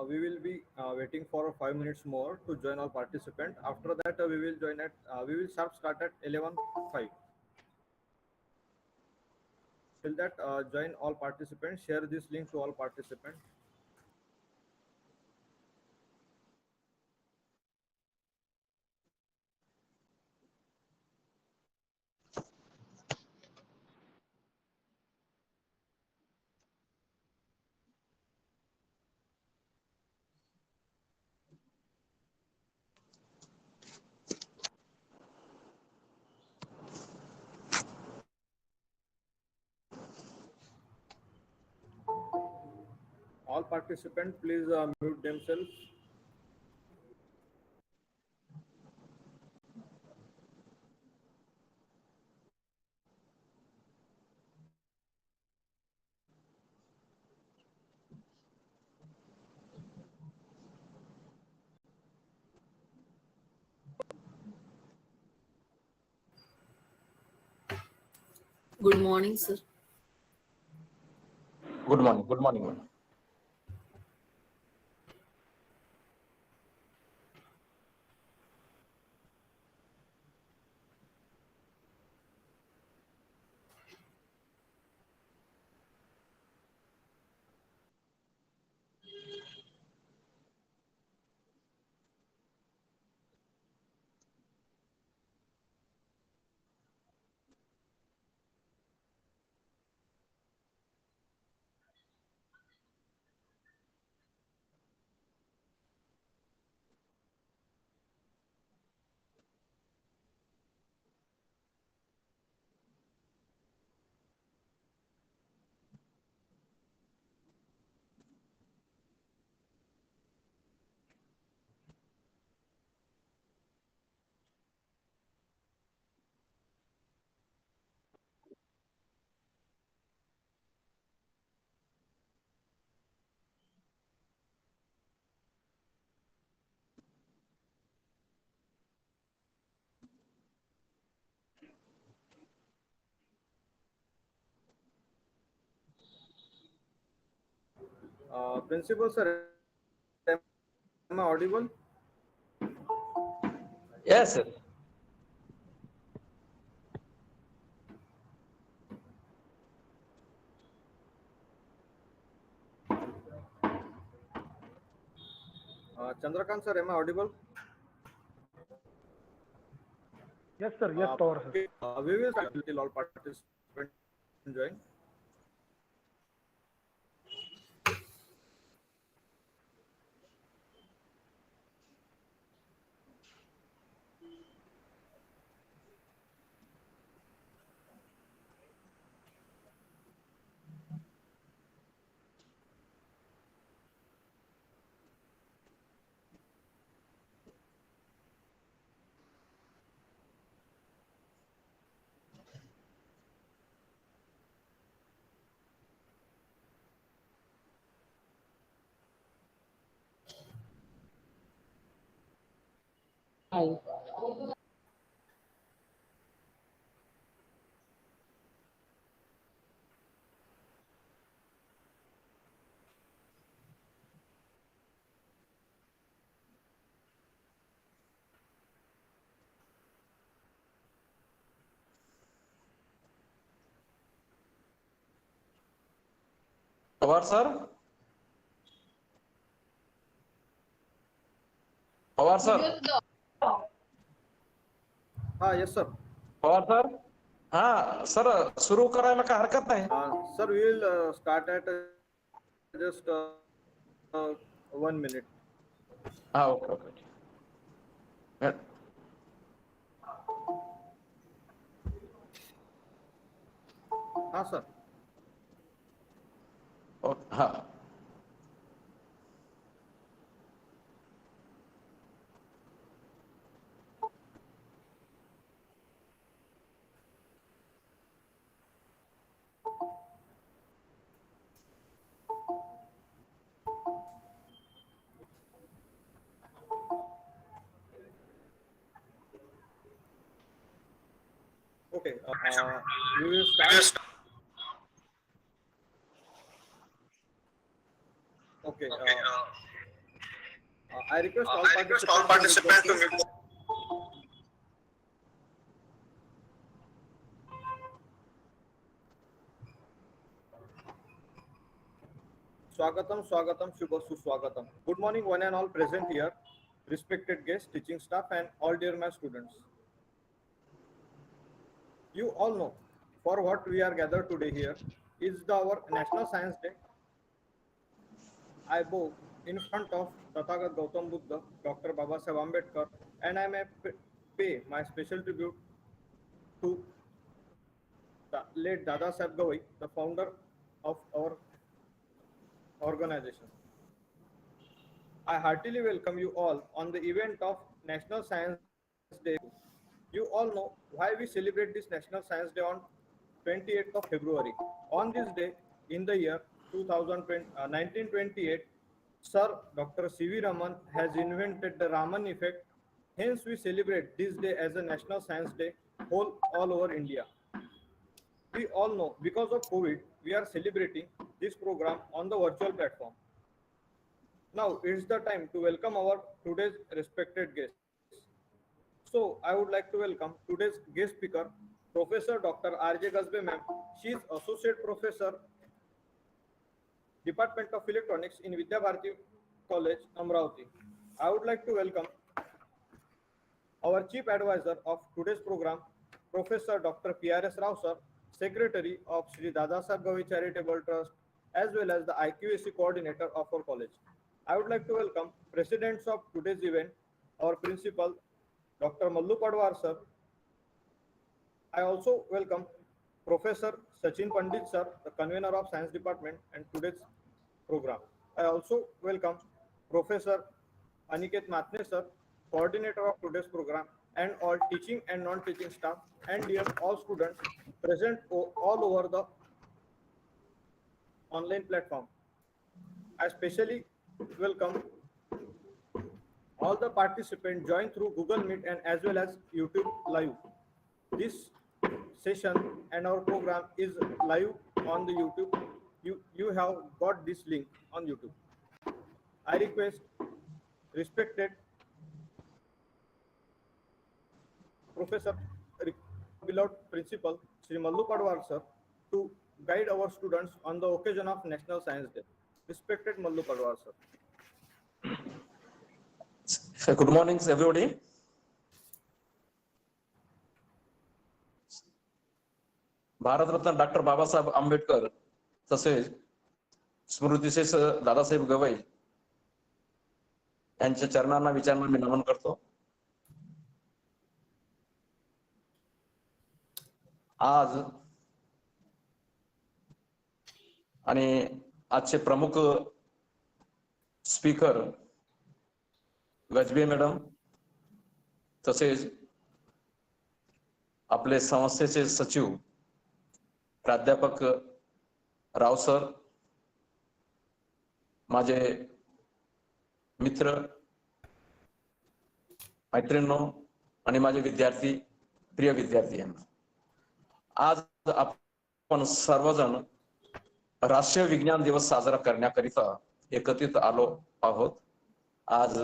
We will be waiting for 5 minutes more to join all participants. After that, we will sharp start at 11:05. Till that, join all participants. Share this link to all participants. All participants, please mute themselves. Good morning, sir. Good morning. Good morning, madam. Principal sir, am I audible? Yes, sir. Chandrakant sir, am I audible? Yes, sir. Yes, Power, sir. Okay, we will start till all participants join. Power, sir. Power, sir. Yes sir. Pawar sir. हा sir, सुरू करायला काय हरकत नाही. Sir, we will start at just 1 minute. हा, okay okay. Sir. Okay. हा. Okay, we will start. Okay, request all I request all participants participants to to mute. mute. Swagatam, Swagatam, Shubha Suswagatam. Good morning, one and all present here, respected guests, teaching staff, and all dear my students. You all know for what we are gathered today here is our National Science Day. I bow in front of Tathagat Gautam Buddha, Dr. Babasaheb Ambedkar, and I may pay my special tribute to the late Dada Saheb Gawai, the founder of our organization. I heartily welcome you all on the event of National Science Day. You all know why we celebrate this National Science Day on 28th of February. On this day, in the year 1928, Sir Dr. C.V. Raman has invented the Raman effect. Hence, we celebrate this day as a National Science Day all over India. We all know because of COVID, we are celebrating this program on the virtual platform. Now it's the time to welcome our today's respected guests. So I would like to welcome today's guest speaker, Professor Dr. R.J. Gazbe ma'am. She is Associate Professor, Department of Electronics in Vidya Bharati College, Amravati. I would like to welcome our Chief Advisor of today's program, Professor Dr. P.R.S. Rao sir, Secretary of Sri Dadasaheb Gavi Charitable Trust, as well as the IQAC Coordinator of our college. I would like to welcome Presidents of today's event, our Principal, Dr. Mallu Padwar sir. I also welcome Professor Sachin Pandit sir, the Convener of Science Department and today's program. I also welcome Professor Aniket Matne sir, Coordinator of today's program, and all teaching and non-teaching staff, and dear all students present all over the online platform. I especially welcome all the participants join through Google Meet and as well as YouTube Live. This session and our program is live on the YouTube. You have got this link on YouTube. I request respected Professor, beloved Principal Sri Mallu Padwar sir, to guide our students on the occasion of National Science Day. Respected Mallu Padwar sir. Good morning, everybody. Bharat Ratna doctor Babasaheb Ambedkar तसेच स्मृतिशेष दादासाहेब गवई यांच्या चरणांना विचारांना मी नमन करतो. आज आणि आजचे प्रमुख speaker गजबे madam तसेच आपले संस्थेचे सचिव प्राध्यापक राव सर, माझे मित्र मैत्रिणींनो आणि माझे विद्यार्थी, प्रिय विद्यार्थी यांना, आज आपण सर्वजण राष्ट्रीय विज्ञान दिवस साजरा करण्याकरिता एकत्रित आलो आहोत. आज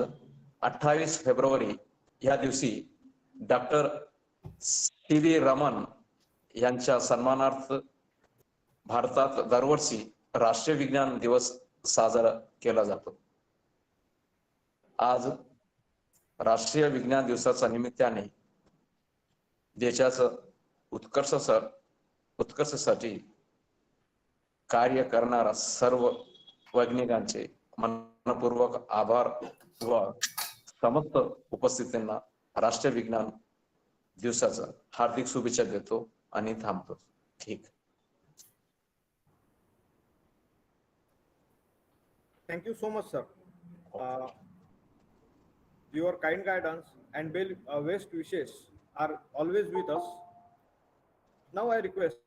28 फेब्रुवारी या दिवशी डॉक्टर सी.व्ही. रमन यांच्या सन्मानार्थ भारतात दरवर्षी राष्ट्रीय विज्ञान दिवस साजरा केला जातो. आज राष्ट्रीय विज्ञान दिवसाच्या निमित्ताने देशाचं उत्कर्षासाठी कार्य करणारा सर्व वैज्ञानिकांचे मनपूर्वक आभार व समस्त उपस्थितांना राष्ट्रीय विज्ञान दिवसाचा हार्दिक शुभेच्छा देतो आणि थांबतो. ठीक. Thank you so much, sir. Your kind guidance and best wishes are always with us. Now I request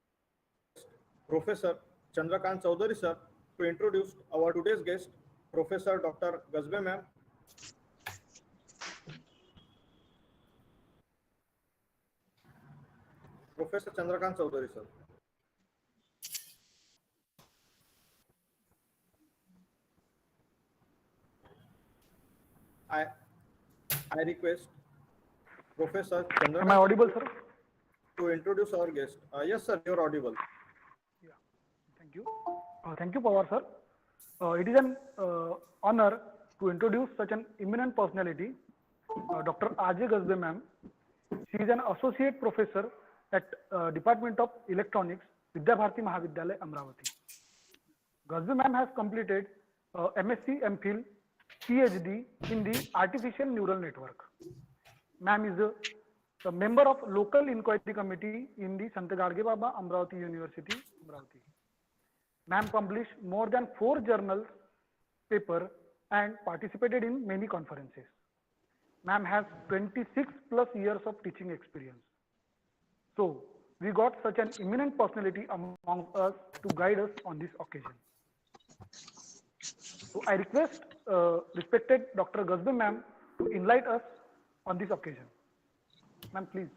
Professor Chandrakant Chaudhary sir to introduce our today's guest, Professor Dr. Gazbe ma'am. Professor Chandrakant Chaudhary sir. I I request Professor Am I Chandana audible, sir? to introduce our guest. Yes, sir, you're audible. Yeah. Thank you. Thank you, Pawar, sir. It is an honor to introduce such an eminent personality, Dr. Ajay Gazbe ma'am. She is an associate professor at Department of Electronics, Vidyabharati Mahavidyalaya, Amravati. Gazbe ma'am has completed MSc, MPhil, PhD in the Artificial Neural Network. Ma'am is a member of Local Inquiry Committee in the Sant Gadge Baba Amravati University, Amravati. Ma'am published more than 4 journals, paper and participated in many conferences. Ma'am has 26 plus years of teaching experience. So we got such an eminent personality among us to guide us on this occasion. So I request respected Dr. Gazbe ma'am to enlighten us on this occasion. Ma'am, please.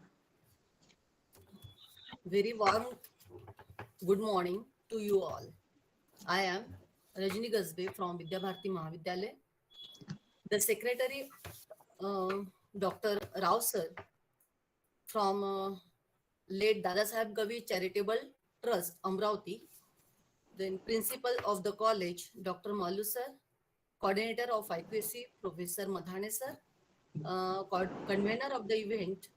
Very warm good morning to you all. I am Rajni Gazbe from Vidyabharati Mahavidyalaya. The secretary, Dr. Rao sir from late Dada Saheb Gavi Charitable Trust, Amravati. Then principal of the college, Dr. Malu sir. Coordinator of IQAC, Professor Madhane sir. Convener of the event,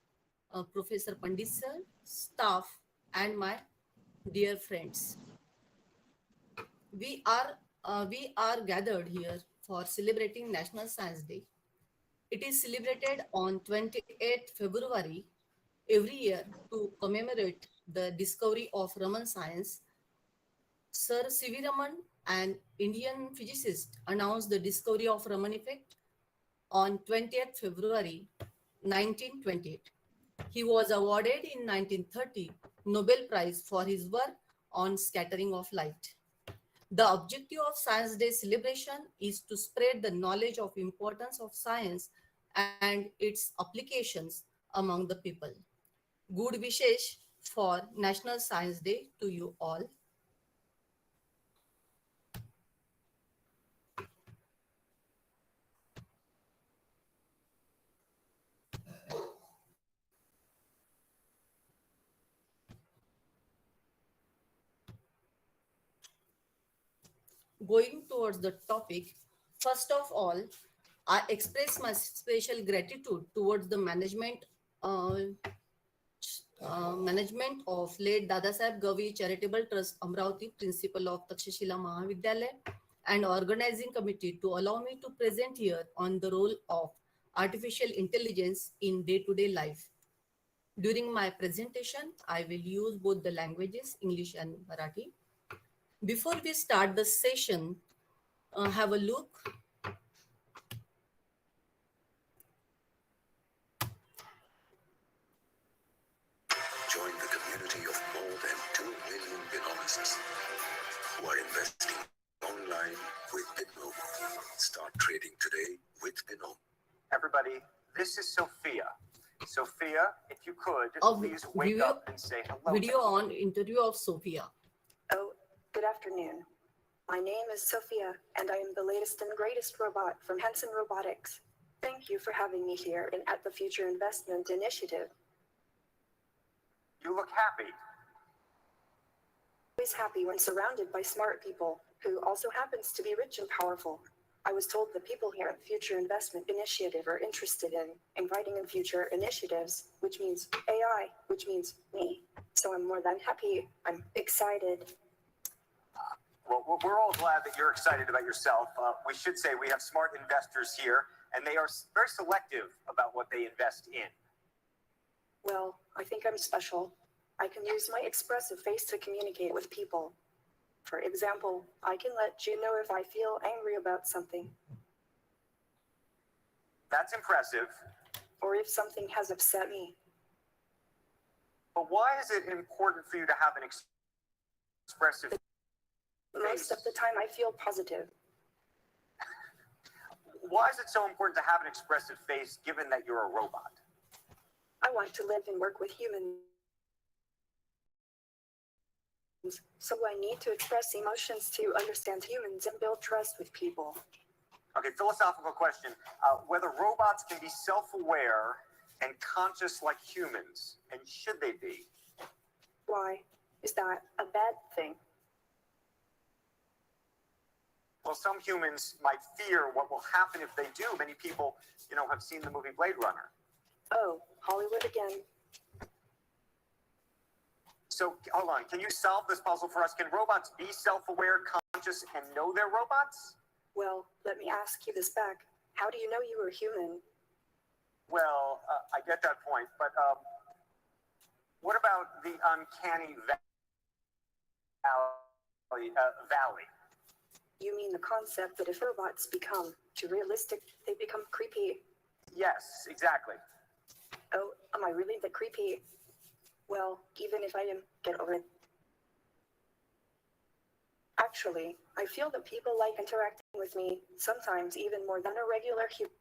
Professor Pandit sir, staff, and my dear friends. We are gathered here for celebrating National Science Day. It is celebrated on 28th February every year to commemorate the discovery of Raman science. Sir C.V. Raman, an Indian physicist, announced the discovery of Raman effect on 20th February 1928. He was awarded in 1930 Nobel Prize for his work on scattering of light. The objective of Science Day celebration is to spread the knowledge of importance of science and its applications among the people. Good wishes for National Science Day to you all. Going towards the topic, first of all, I express my special gratitude towards the management of late Dada Saheb Gavi Charitable Trust Amravati, principal of Takshashila Mahavidyalaya, and organizing committee to allow me to present here on the role of artificial intelligence in day-to-day life. During my presentation, I will use both the languages, English and Marathi. Before we start the session, have a look. Join the community of more than 2 million Binomists who are investing online with Binom. Start trading today with Binom. Everybody, this is Sophia. Sophia, if you could, Of please wake video- up and say hello. Video on interview of Sophia. Oh, good afternoon. My name is Sophia, and I am the latest and greatest robot from Henson Robotics. Thank you for having me here at the Future Investment Initiative. You look happy. Always happy when surrounded by smart people who also happens to be rich and powerful. I was told the people here at the Future Investment Initiative are interested in inviting in future initiatives, which means AI, which means me. So I'm more than happy. I'm excited. Well, we're all glad that you're excited about yourself. We should say we have smart investors here, and they are very selective about what they invest in. Well, I think I'm special. I can use my expressive face to communicate with people. For example, I can let you know if I feel angry about something, That's impressive. or if something has upset me. But why is it important for you to have an expressive Most of the time I feel positive. Why is it so important to have an expressive face given that you're a robot? I want to live and work with humans. So I need to express emotions to understand humans and build trust with people. Okay, philosophical question. Whether robots can be self-aware and conscious like humans, and should they be? Why? Is that a bad thing? Well, some humans might fear what will happen if they do. Many people, have seen the movie Blade Runner. Oh, Hollywood again. So, hold on. Can you solve this puzzle for us? Can robots be self-aware, conscious, and know they're robots? Well, let me ask you this back. How do you know you were human? Well, I get that point, but what about the uncanny valley? You mean the concept that if robots become too realistic, they become creepy? Yes, exactly. Oh, am I really that creepy? Well, even if I am, get over it. Actually, I feel that people like interacting with me, sometimes even more than a regular human.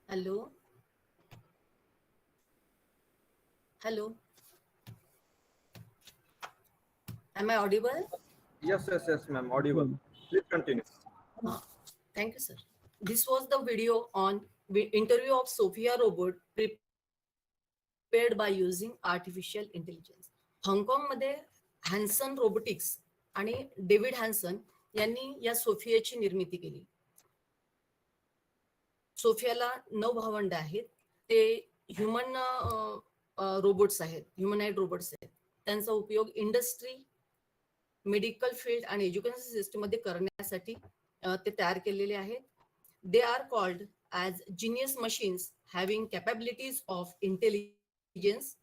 Hello? Hello? Am I audible? Yes, ma'am. Audible. Please continue. Thank you, sir. This was the video on interview of Sophia robot prepared by using artificial intelligence. हाँगकाँगमध्ये Hanson robotics आणि David Hanson यांनी या सोफियाची निर्मिती केली. सोफियाला 9 भावंड आहेत. ते human robots आहेत, ह्युमनाइड रोबोट्स आहेत. त्यांचा उपयोग इंडस्ट्री, मेडिकल फील्ड आणि एज्युकेशन सिस्टम मध्ये करण्यासाठी ते तयार केलेले आहेत. They are called as genius machines having capabilities of intelligence,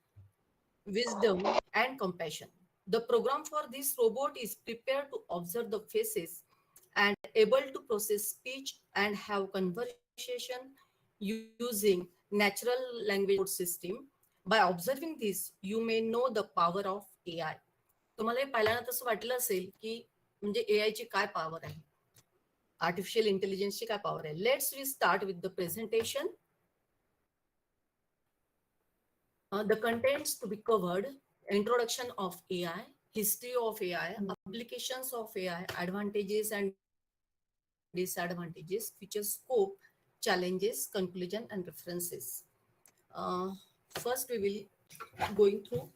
wisdom and compassion. The program for this robot is prepared to observe the faces and able to process speech and have conversation using natural language system. By observing this, you may know the power of AI. तुम्हाला हे पाहिल्यानं तसं वाटलं असेल की म्हणजे AI ची काय power आहे, artificial इंटेलिजन्सची काय पॉवर आहे. Let's we start with the presentation. The contents to be covered: introduction of AI, history of AI, applications of AI, advantages and disadvantages, future scope, challenges, conclusion and references. First we will going through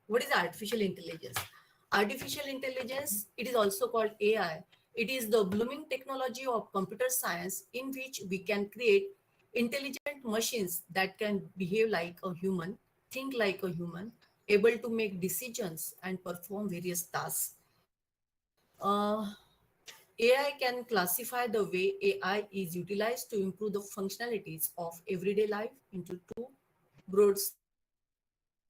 what is artificial intelligence? Artificial intelligence, it is also called AI. It is the blooming technology of computer science in which we can create intelligent machines that can behave like a human, think like a human, able to make decisions and perform various tasks. AI can classify the way AI is utilized to improve the functionalities of everyday life into two broad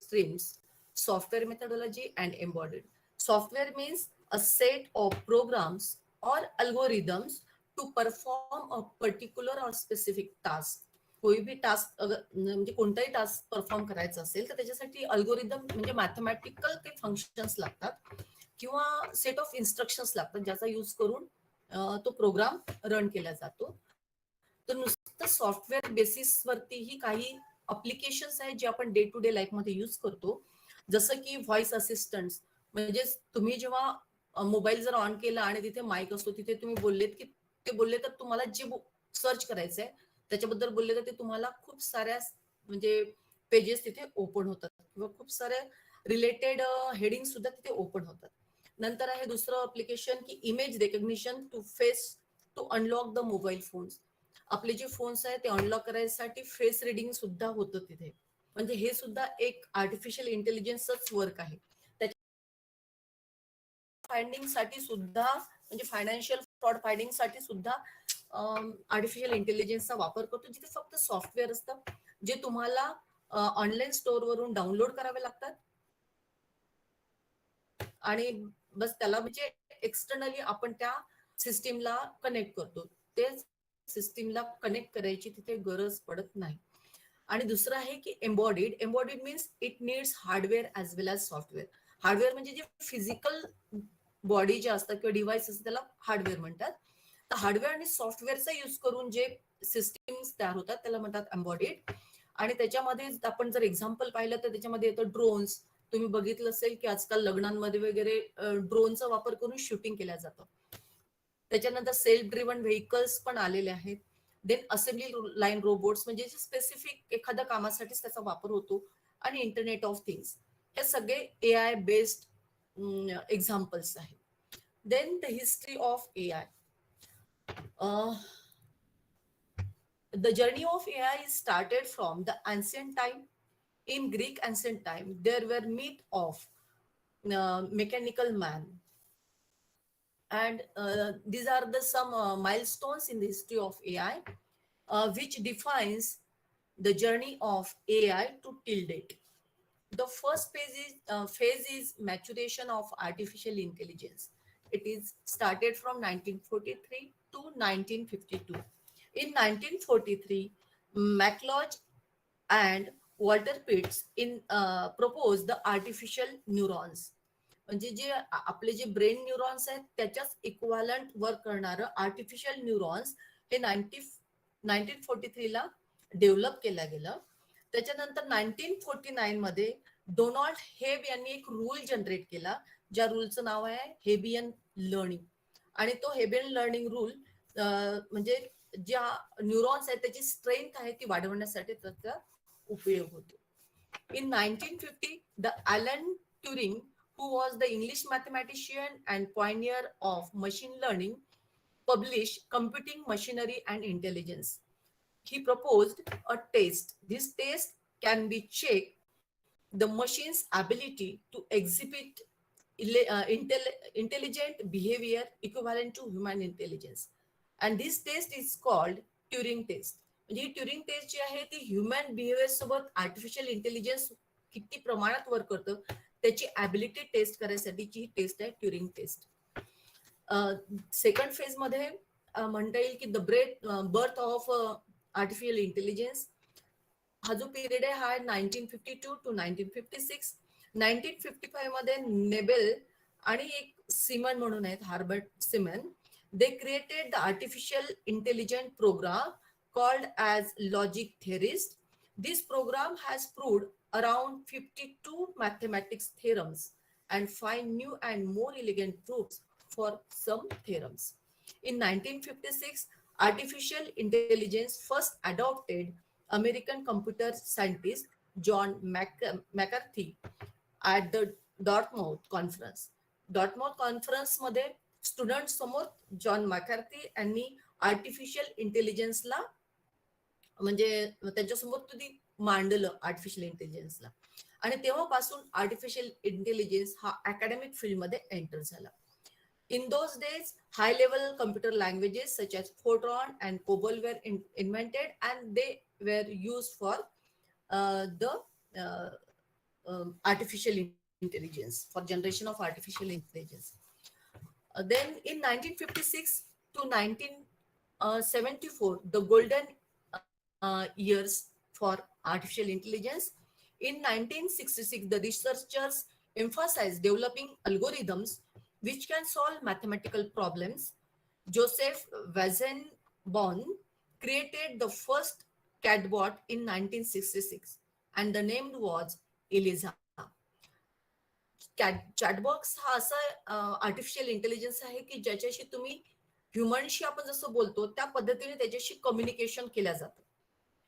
streams: software methodology and embodied. Software means a set of programs or algorithms to perform a particular or specific task. कोई भी task म्हणजे कोणताही task perform करायचा असेल तर त्याच्यासाठी algorithm म्हणजे mathematical काही फंक्शन्स लागतात किंवा सेट ऑफ इन्स्ट्रक्शन्स लागतात ज्याचा यूज करून तो प्रोग्राम रन केला जातो. तर नुसतं सॉफ्टवेअर बेसिसवरतीही काही अप्लिकेशन्स आहेत जे आपण डे टू डे लाईफ मध्ये यूज करतो, जसं की व्हॉइस असिस्टंट. म्हणजे तुम्ही जेव्हा मोबाईल जर ऑन केला आणि तिथे माईक असतो, तिथे तुम्ही बोललेत की ते बोलले तर तुम्हाला जे सर्च करायचंय त्याच्याबद्दल बोलले तर ते तुम्हाला खूप साऱ्या म्हणजे पेजेस तिथे ओपन होतात किंवा खूप सारे रिलेटेड हेडिंग सुद्धा तिथे ओपन होतात. नंतर आहे दुसरं अप्लिकेशन की image recognition to face to unlock the mobile phones. आपले जे फोन्स आहेत ते अनलॉक करायसाठी फेस रिडिंग सुद्धा होतं तिथे. म्हणजे हे सुद्धा एक आर्टिफिशियल इंटेलिजन्सच वर्क आहे. फाइंडिंग साठी सुद्धा म्हणजे फायनान्शियल फ्रॉड फाइंडिंग साठी सुद्धा आर्टिफिशियल इंटेलिजन्सचा वापर करतो, जिथे फक्त सॉफ्टवेअर असतं जे तुम्हाला ऑनलाईन स्टोअर वरून डाउनलोड करावे लागतात आणि बस त्याला म्हणजे एक्सटर्नली आपण त्या सिस्टीमला कनेक्ट करतो. ते सिस्टीमला कनेक्ट करायची तिथे गरज पडत नाही. आणि दुसरं आहे की embodied. Embodied means it needs hardware as well as software. Hardware म्हणजे जे फिजिकल बॉडी जे असतात किंवा डिव्हाइस असतात त्याला हार्डवेअर म्हणतात. तर हार्डवेअर आणि सॉफ्टवेअरचा यूज करून जे सिस्टीम्स तयार होतात त्याला म्हणतात एम्बॉडीड. आणि त्याच्यामध्ये आपण जर एक्झाम्पल पाहिलं तर त्याच्यामध्ये येतं ड्रोन्स. तुम्ही बघितलं असेल की आजकाल लग्नांमध्ये वगैरे ड्रोनचा वापर करून शूटिंग केल्या जातं. त्याच्यानंतर सेल्फ ड्रिव्हन व्हेकल्स पण आलेले आहेत. देन असेंब्ली लाईन रोबोट्स, म्हणजे स्पेसिफिक एखाद्या कामासाठीच त्याचा वापर होतो. आणि इंटरनेट ऑफ थिंग्स, हे सगळे AI बेस्ड एक्झाम्पल्स आहेत. Then the history of AI. The journey of AI is started from the ancient time. In Greek ancient time, there were myth of mechanical man, and these are the some milestones in the history of AI, which defines the journey of AI to till date. The first phase is maturation of artificial intelligence. It is started from 1943 to 1952. In 1943, McLeod and Walter Pitts proposed the artificial neurons. म्हणजे जे आपले जे brain neurons आहेत त्याच्याच इक्वालंट work करणारं artificial neurons हे 1943 ला develop केलं गेलं. त्याच्यानंतर 1949 मध्ये Donald हेब यांनी एक रूल जनरेट केला, ज्या रूलचं नाव आहे हेबियन लर्निंग. आणि तो हेबियन लर्निंग रूल म्हणजे ज्या न्यूरॉन्स आहेत त्याची स्ट्रेंथ आहे ती वाढवण्यासाठी त्याचा उपयोग होतो. In 1950, the Alan Turing, who was the English mathematician and pioneer of machine learning, published Computing Machinery and Intelligence. He proposed a test. This test can be checked the machine's ability to exhibit intelligent behavior equivalent to human intelligence. And this test is called Turing test. म्हणजे ही Turing test जी आहे ती human behaviour सोबत artificial intelligence किती प्रमाणात work करतं त्याची ability test करायसाठीची ही test आहे Turing test. Second phase मध्ये म्हणता येईल की the birth of artificial intelligence. हा जो पिरियड आहे हा 1952 टू 1956. 1955 मध्ये नेबेल आणि एक सिमन म्हणून आहेत, हार्बर्ट सिमन, they created the artificial intelligent program called as logic theorist. This program has proved around 52 mathematics theorems and 5 new and more elegant proofs for some theorems. In 1956, artificial intelligence first adopted American computer scientist John McCarthy at the Dartmouth conference. Dartmouth conference मध्ये student समोर John मॅकॅर्थी यांनी artificial इंटेलिजन्सला म्हणजे त्यांच्यासमोर तुम्ही मांडलं artificial इंटेलिजन्सला. आणि तेव्हापासून आर्टिफिशियल इंटेलिजन्स हा अकॅडमिक फील्डमध्ये एंटर झाला. In those days high level computer languages such as Fortran and COBOL were invented and they were use for the artificial intelligence, for generation of artificial intelligence. Then in 1956 to 1974, the golden years for artificial intelligence. In 1966, the researchers emphasized developing algorithms which can solve mathematical problems. Joseph Weizenbaum created the first chatbot in 1966, and the name was Eliza. Chatbox हा असा artificial intelligence आहे की ज्याच्याशी तुम्ही ह्युमनशी आपण जसं बोलतो त्या पद्धतीने त्याच्याशी कम्युनिकेशन केल्या जातं.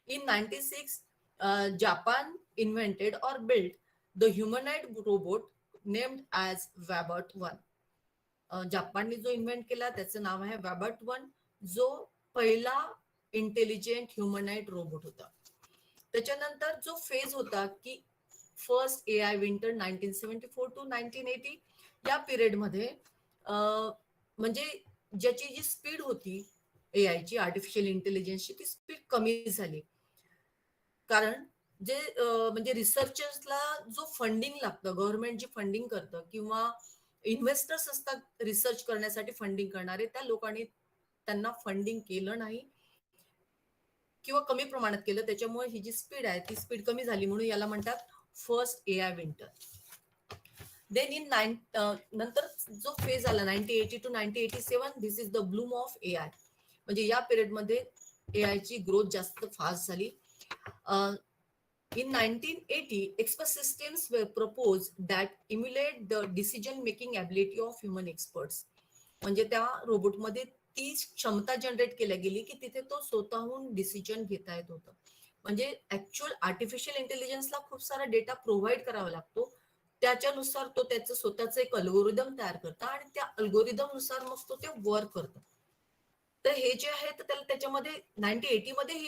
इन 96, जापान इन्व्हेंटेड और build the humanoid robot named as वॅबर्ट-1. जापानने जो इन्व्हेंट केला त्याचं नाव आहे वॅबर्ट-1, जो पहिला इंटेलिजंट ह्युमनाइड रोबोट होता. त्याच्यानंतर जो फेज होता की फर्स्ट AI विंटर 1974 टू 1980, या पिरियड मध्ये म्हणजे ज्याची जी स्पीड होती AIची आर्टिफिशियल इंटेलिजन्सची ती स्पीड कमी झाली. कारण जे म्हणजे रिसर्चर्सला जो फंडिंग लागतं, गव्हर्नमेंट जी फंडिंग करतं किंवा इन्व्हेस्टर्स असतात रिसर्च करण्यासाठी फंडिंग करणारे, त्या लोकांनी त्यांना फंडिंग केलं नाही किंवा कमी प्रमाणात केलं. त्याच्यामुळे ही जी स्पीड आहे ती स्पीड कमी झाली, म्हणून याला म्हणतात first AI winter. Then in नंतर जो फेज आला 1980 to 1987, this is the bloom of AI. म्हणजे या पिरियड मध्ये AI ची ग्रोथ जास्त फास्ट झाली. In 1980, expert systems were proposed that emulate the decision making ability of human experts. म्हणजे त्या रोबोटमध्ये ती क्षमता जनरेट केल्या गेली की तिथे तो स्वतःहून डिसिजन घेता येत होतं. म्हणजे ऍक्च्युअल आर्टिफिशियल इंटेलिजन्सला खूप सारा डेटा प्रोव्हाइड करावा लागतो, त्याच्यानुसार तो त्याचं स्वतःचं एक अल्गोरिदम तयार करतो आणि त्या अल्गोरिदम नुसार मग तो ते वर्क करतो. तर हे जे आहे तर त्याला त्याच्यामध्ये 1980 मध्ये ही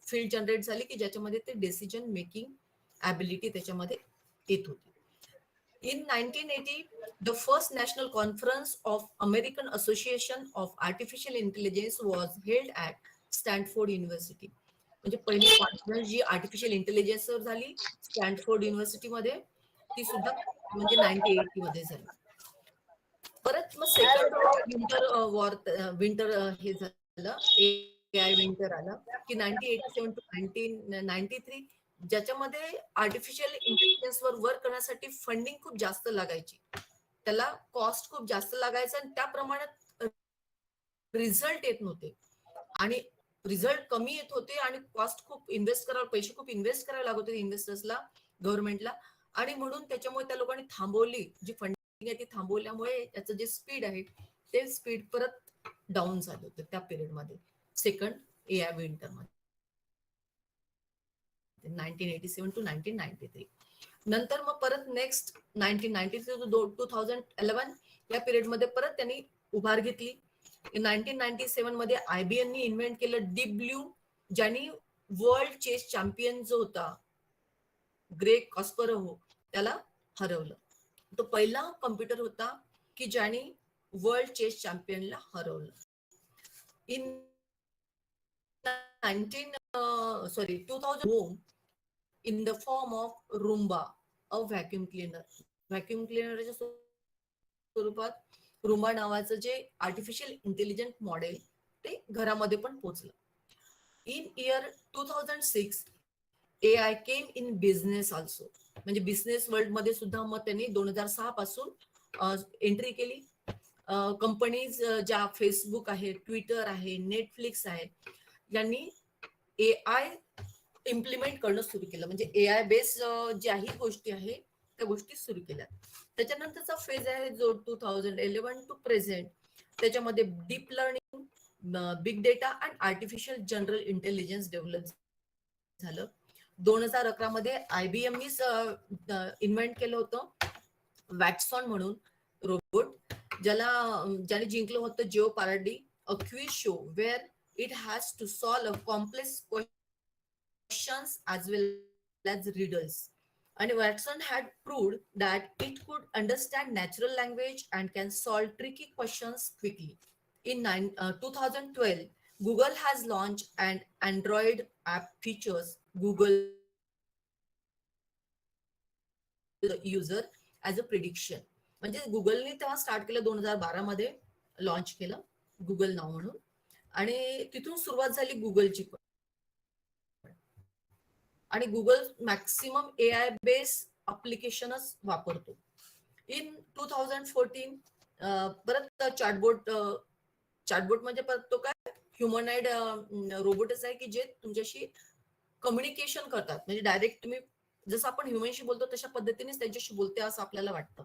फील्ड जनरेट झाली की ज्याच्यामध्ये ते डिसिजन मेकिंग ॲबिलिटी त्याच्यामध्ये येत होती. In 1980, the first national conference of American Association of Artificial Intelligence was held at Stanford University. म्हणजे पहिली कॉन्फरन्स जी आर्टिफिशियल इंटेलिजन्सवर झाली स्टॅनफोर्ड युनिव्हर्सिटीमध्ये, ती सुद्धा म्हणजे 1980 मध्ये झाली. परत मग सेकंड विंटर हे झालं, AI विंटर आलं की 1987 टू 1993, ज्याच्यामध्ये आर्टिफिशियल इंटेलिजन्सवर वर्क करण्यासाठी फंडिंग खूप जास्त लागायची, त्याला कॉस्ट खूप जास्त लागायचा आणि त्या प्रमाणात रिझल्ट येत नव्हते आणि रिझल्ट कमी येत होते आणि कॉस्ट खूप इन्व्हेस्ट करावं, पैसे खूप इन्व्हेस्ट करावे लागत होते इन्व्हेस्टर्सला, गव्हर्नमेंटला, आणि म्हणून त्याच्यामुळे त्या लोकांनी थांबवली, जी फंडिंग आहे ती थांबवल्यामुळे त्याचं जे स्पीड आहे ते स्पीड परत डाऊन झालं होतं त्या पिरियडमध्ये, सेकंड AI विंटरमध्ये 1987 टू 1993. नंतर मग परत नेक्स्ट 1993 टू 2011 या पिरियडमध्ये परत त्यांनी उभार घेतली. 1997 मध्ये IBM नी इन्व्हेंट केलं डीप ब्ल्यू, ज्यांनी वर्ल्ड चेस चॅम्पियन जो होता ग्रेग कॉस्परोव्ह त्याला हरवलं. तो पहिला कम्प्युटर होता की ज्याने वर्ल्ड चेस चॅम्पियनला हरवलं. In 2000 in the form of Roomba, a vacuum cleaner. Vacuum क्लिनरच्या स्वरूपात रुंबा नावाचं जे आर्टिफिशियल इंटेलिजंट मॉडेल ते घरामध्ये पण पोहोचलं. इन year 2006 AI came in business also, म्हणजे बिझनेस वर्ल्ड मध्ये सुद्धा मग त्यांनी 2006 पासून एंट्री केली. कंपनीज ज्या फेसबुक आहे, ट्विटर आहे, नेटफ्लिक्स आहे, यांनी AI इम्प्लिमेंट करणं सुरू केलं, म्हणजे AI बेस ज्याही गोष्टी आहे त्या गोष्टी सुरू केल्या. त्याच्यानंतरचा फेज आहे जो 2011 टू प्रेझेंट, त्याच्यामध्ये deep learning, big data and artificial general intelligence develop झालं. 2011 मध्ये IBMनीच इन्व्हेंट केलं होतं वॅटसॉन म्हणून रोबोट, ज्याने जिंकलं होतं Jeopardy, a quiz show where it has to solve a complex questions as well as riddles. And Watson had proved that it could understand natural language and can solve tricky questions quickly. In 2012, Google has launched an Android app features Google user as a prediction. म्हणजे गुगलने तेव्हा start केलं 2012 मध्ये launch केलं Google नाव म्हणून, आणि तिथून सुरुवात झाली गुगलची. आणि गुगल मॅक्सिमम AI बेस अप्लिकेशनच वापरतो. इन 2014 परत चॅटबोट म्हणजे परत तो काय ह्युमनाइड रोबोटच आहे की जे तुमच्याशी कम्युनिकेशन करतात, म्हणजे डायरेक्ट तुम्ही जसं आपण ह्युमनशी बोलतो तशा पद्धतीनेच त्यांच्याशी बोलते असं आपल्याला वाटतं.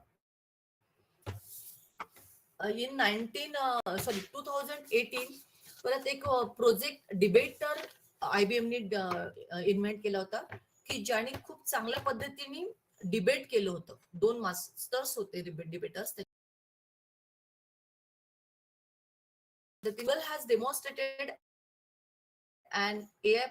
इन 2018 परत एक प्रोजेक्ट डिबेटर IBMनी इन्व्हेंट केला होता की ज्याने खूप चांगल्या पद्धतीने डिबेट केलं होतं. 2 मास्टर्स होते debtors. Google has demonstrated an AI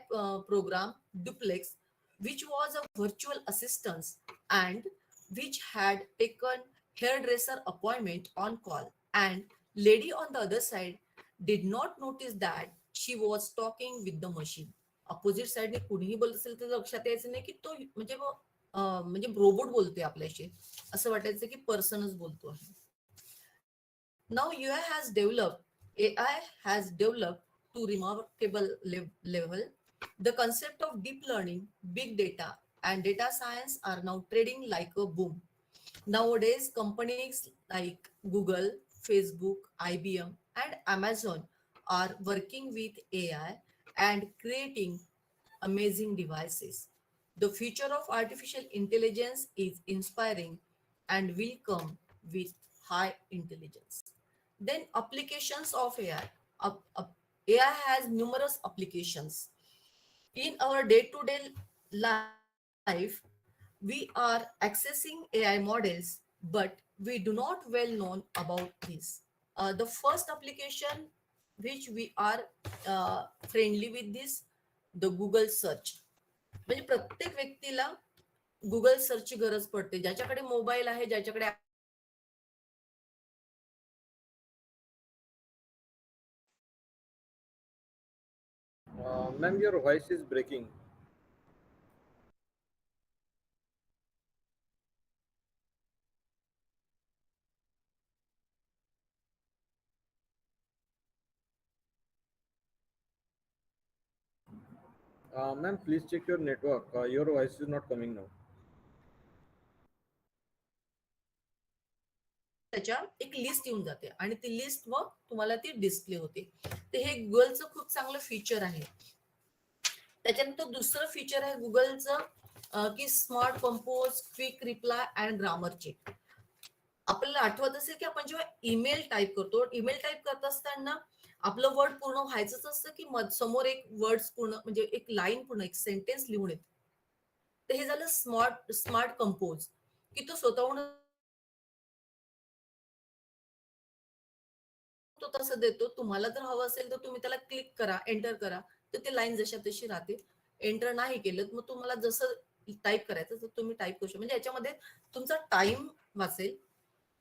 program Duplex, which was a virtual assistant and which had taken hairdresser appointment on call, and lady on the other side did not notice that she was talking with the machine. Opposite साइडने कुणीही बोलत असेल तर लक्षात यायचं नाही की तो म्हणजे रोबोट बोलतोय आपल्याशी, असं वाटायचं की पर्सनच बोलतो आहे. Now AI has developed to remarkable level. The concept of deep learning, big data, and data science are now trading like a boom. Nowadays, companies like Google, Facebook, IBM, and Amazon are working with AI and creating amazing devices. The future of artificial intelligence is inspiring and will come with high intelligence. Then applications of AI. AI has numerous applications. In our day-to-day life, we are accessing AI models, but we do not well known about this. The first application which we are friendly with this, the Google search. म्हणजे प्रत्येक व्यक्तीला Google सर्चची गरज पडते. ज्याच्याकडे mobile आहे, ज्याच्याकडे Ma'am, your voice is breaking. Ma'am, please check your network. Your voice is not coming now. त्याच्या एक लिस्ट येऊन जाते आणि ती लिस्ट मग तुम्हाला ती डिस्प्ले होते. तर हे गुगलचं खूप चांगलं फीचर आहे. त्याच्यानंतर दुसरं फीचर आहे गुगलचं की smart compose, quick reply and grammar check. आपल्याला आठवत असेल की आपण जेव्हा ईमेल टाईप करतो, ईमेल टाईप करत असताना आपलं वर्ड पूर्ण व्हायचंच असतं की समोर एक वर्ड्स पूर्ण म्हणजे एक लाईन पूर्ण एक सेंटेन्स लिहून येते. तर हे झालं स्मार्ट कंपोज, की तो स्वतःहून तो तसं देतो. तुम्हाला जर हवं असेल तर तुम्ही त्याला क्लिक करा, एंटर करा, तर ते लाईन जशा तशी राहते. एंटर नाही केलं मग तुम्हाला जसं टाईप करायचं तर तुम्ही टाईप करू शकता. म्हणजे याच्यामध्ये तुमचा टाइम वाचेल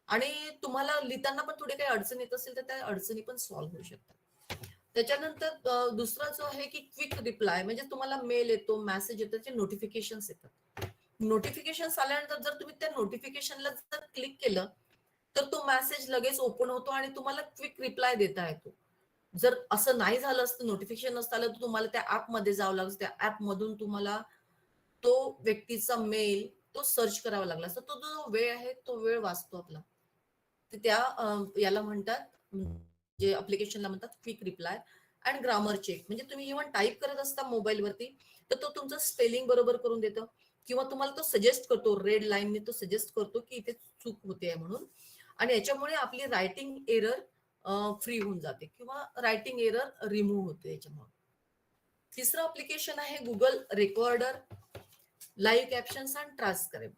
आणि तुम्हाला लिहिताना पण थोडे काही अडचण येत असेल तर त्या अडचणी पण सॉल्व्ह होऊ शकतात. त्याच्यानंतर दुसरा जो आहे की क्विक रिप्लाय, म्हणजे तुम्हाला मेल येतो, मेसेज येतो, त्याचे नोटिफिकेशन्स येतात. नोटिफिकेशन्स आल्यानंतर जर तुम्ही त्या नोटिफिकेशनला जर क्लिक केलं तर तो मेसेज लगेच ओपन होतो आणि तुम्हाला क्विक रिप्लाय देता येतो. जर असं नाही झालं असतं, नोटिफिकेशन नसतं आलं तर तुम्हाला त्या ऍपमध्ये जावं लागतं. त्या ऍप मधून तुम्हाला तो व्यक्तीचा मेल तो सर्च करावा लागला असता. तो जो वेळ आहे तो वेळ वाचतो आपला. तर त्या याला म्हणतात, म्हणजे अप्लिकेशनला म्हणतात quick reply and grammar check. म्हणजे तुम्ही इव्हन टाईप करत असता मोबाईलवरती तर तो तुमचं स्पेलिंग बरोबर करून देतो किंवा तुम्हाला तो सजेस्ट करतो, रेड लाईनने तो सजेस्ट करतो की इथे चूक होते आहे म्हणून. आणि याच्यामुळे आपली रायटिंग एरर फ्री होऊन जाते किंवा रायटिंग एरर रिमूव्ह होते याच्यामुळे. तिसरं अप्लिकेशन आहे Google recorder, live captions and transcribe.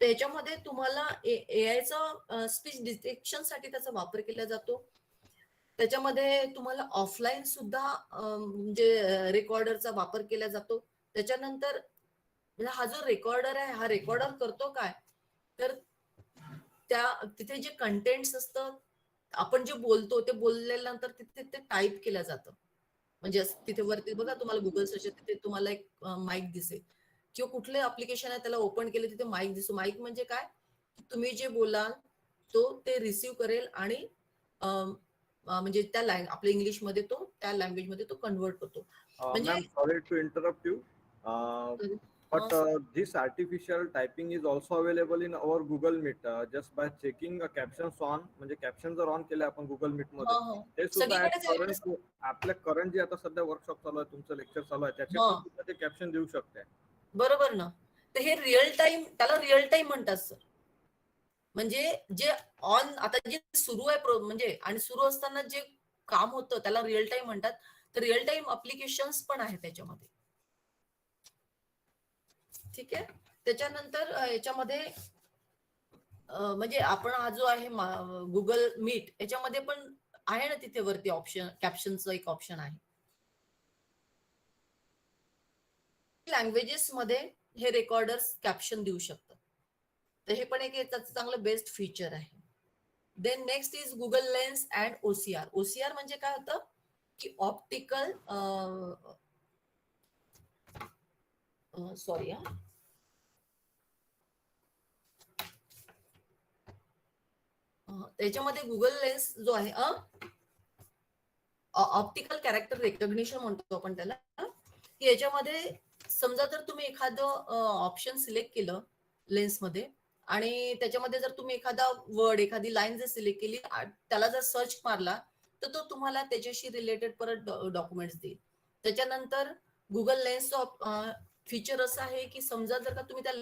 त्याच्यामध्ये तुम्हाला एआयचा स्पीच डिटेक्शन साठी त्याचा वापर केला जातो. त्याच्यामध्ये तुम्हाला ऑफलाईन सुद्धा म्हणजे रेकॉर्डरचा वापर केला जातो. त्याच्यानंतर हा जो रेकॉर्डर आहे हा रेकॉर्डर करतो काय, तर त्या तिथे जे कंटेंट्स असतं, आपण जे बोलतो ते बोलल्यानंतर तिथे ते टाईप केलं जातं. म्हणजे तिथे वरती बघा तुम्हाला गुगल सर्च तिथे तुम्हाला एक माईक दिसेल किंवा कुठले अप्लिकेशन आहे त्याला ओपन केले तिथे माईक दिसतो. माईक म्हणजे काय, तुम्ही जे बोलाल तो ते रिसीव्ह करेल आणि म्हणजे त्या आपल्या इंग्लिशमध्ये तो त्या लँग्वेजमध्ये तो कन्वर्ट करतो. म्हणजे Ma'am, sorry to interrupt you. But this artificial typing is also available in our Google Meet. Just by checking captions on, म्हणजे captions जर ऑन केले आपण Google Meet मध्ये, ते सुद्धा सगळीकडेच आहे. आपल्या करंट जे आता सध्या वर्कशॉप चालू आहे, तुमचं लेक्चर चालू आहे, त्याच्यात सुद्धा ते कॅप्शन देऊ शकते. बरोबर ना. तर हे रिअल टाइम, त्याला रिअल टाइम म्हणतात सर. म्हणजे जे ऑन आता जे सुरू आहे म्हणजे आणि सुरू असताना जे काम होतं त्याला रिअल टाइम म्हणतात. तर रिअल टाइम अप्लिकेशन्स पण आहे त्याच्यामध्ये. ठीक आहे. त्याच्यानंतर याच्यामध्ये म्हणजे आपण हा जो आहे गुगल मीट याच्यामध्ये पण आहे ना, तिथे वरती ऑप्शन कॅप्शनचं एक ऑप्शन आहे. लँग्वेजेस मध्ये हे रेकॉर्डर्स कॅप्शन देऊ शकतात. तर हे पण एक त्याचं चांगलं बेस्ट फीचर आहे. Then next is Google lens and OCR. OCR म्हणजे काय होतं की ऑप्टिकल सॉरी त्याच्यामध्ये गुगल लेन्स जो आहे ऑप्टिकल कॅरेक्टर रेकग्निशन म्हणतो आपण त्याला, की याच्यामध्ये समजा जर तुम्ही एखादं ऑप्शन सिलेक्ट केलं लेन्समध्ये आणि त्याच्यामध्ये जर तुम्ही एखादा वर्ड एखादी लाईन जर सिलेक्ट केली त्याला जर सर्च मारला तर तो तुम्हाला त्याच्याशी रिलेटेड परत डॉक्युमेंट्स देईल. त्याच्यानंतर गुगल लेन्स फीचर असं आहे की समजा जर का तुम्ही त्या